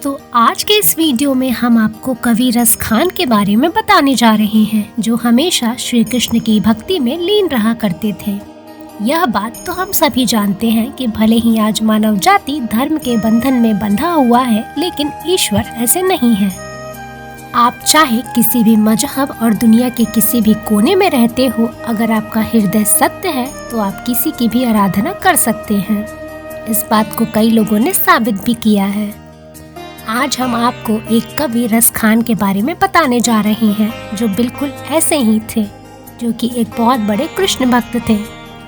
दोस्तों, आज के इस वीडियो में हम आपको कवि रस खान के बारे में बताने जा रहे हैं, जो हमेशा श्री कृष्ण की भक्ति में लीन रहा करते थे। यह बात तो हम सभी जानते हैं कि भले ही आज मानव जाति धर्म के बंधन में बंधा हुआ है, लेकिन ईश्वर ऐसे नहीं है। आप चाहे किसी भी मजहब और दुनिया के किसी भी कोने में रहते हो, अगर आपका हृदय सत्य है तो आप किसी की भी आराधना कर सकते हैं। इस बात को कई लोगों ने साबित भी किया है। आज हम आपको एक कवि रस खान के बारे में बताने जा रहे हैं, जो बिल्कुल ऐसे ही थे, जो कि एक बहुत बड़े कृष्ण भक्त थे।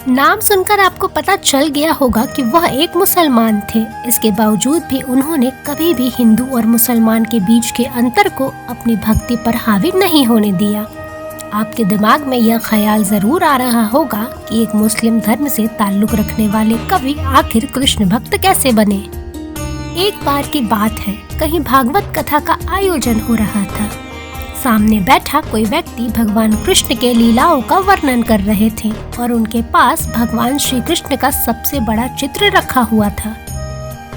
नाम सुनकर आपको पता चल गया होगा कि वह एक मुसलमान थे। इसके बावजूद भी उन्होंने कभी भी हिंदू और मुसलमान के बीच के अंतर को अपनी भक्ति पर हावी नहीं होने दिया। आपके दिमाग में यह ख्याल जरूर आ रहा होगा कि एक मुस्लिम धर्म से ताल्लुक रखने वाले कवि आखिर कृष्ण भक्त कैसे बने। एक बार की बात है, कहीं भागवत कथा का आयोजन हो रहा था। सामने बैठा कोई व्यक्ति भगवान कृष्ण के लीलाओं का वर्णन कर रहे थे और उनके पास भगवान श्री कृष्ण का सबसे बड़ा चित्र रखा हुआ था।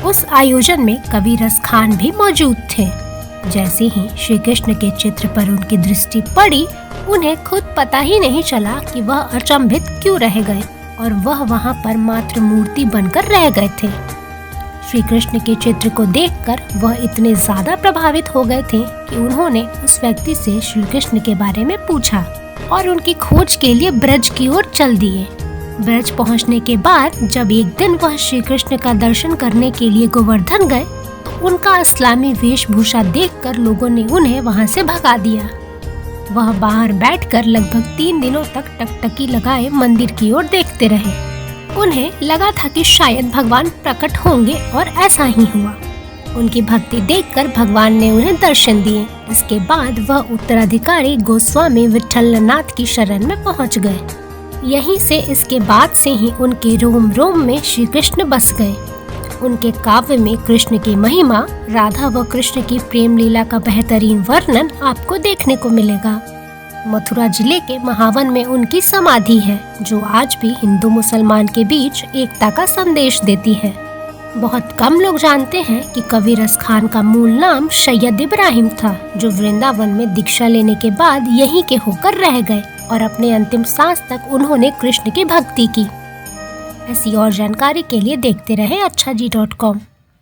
उस आयोजन में कवि रस खान भी मौजूद थे। जैसे ही श्री कृष्ण के चित्र पर उनकी दृष्टि पड़ी, उन्हें खुद पता ही नहीं चला कि वह अचंभित क्यों रह गए और वह वहां पर मात्र मूर्ति बनकर रह गए थे। श्री कृष्ण के चित्र को देखकर वह इतने ज्यादा प्रभावित हो गए थे कि उन्होंने उस व्यक्ति से श्री कृष्ण के बारे में पूछा और उनकी खोज के लिए ब्रज की ओर चल दिए। ब्रज पहुंचने के बाद जब एक दिन वह श्री कृष्ण का दर्शन करने के लिए गोवर्धन गए, तो उनका इस्लामी वेशभूषा देखकर लोगों ने उन्हें वहां से भगा दिया। वह बाहर बैठकर लगभग 3 दिनों तक टकटकी लगाए मंदिर की ओर देखते रहे। उन्हें लगा था कि शायद भगवान प्रकट होंगे और ऐसा ही हुआ। उनकी भक्ति देखकर भगवान ने उन्हें दर्शन दिए। इसके बाद वह उत्तराधिकारी गोस्वामी विट्ठलनाथ की शरण में पहुंच गए। यहीं से इसके बाद से ही उनके रोम रोम में श्री कृष्ण बस गए। उनके काव्य में कृष्ण की महिमा, राधा व कृष्ण की प्रेम लीला का बेहतरीन वर्णन आपको देखने को मिलेगा। मथुरा जिले के महावन में उनकी समाधि है, जो आज भी हिंदू मुसलमान के बीच एकता का संदेश देती है। बहुत कम लोग जानते हैं कि कवि रस खान का मूल नाम सैयद इब्राहिम था, जो वृंदावन में दीक्षा लेने के बाद यहीं के होकर रह गए और अपने अंतिम सांस तक उन्होंने कृष्ण की भक्ति की। ऐसी और जानकारी के लिए देखते रहे अच्छा जी.com।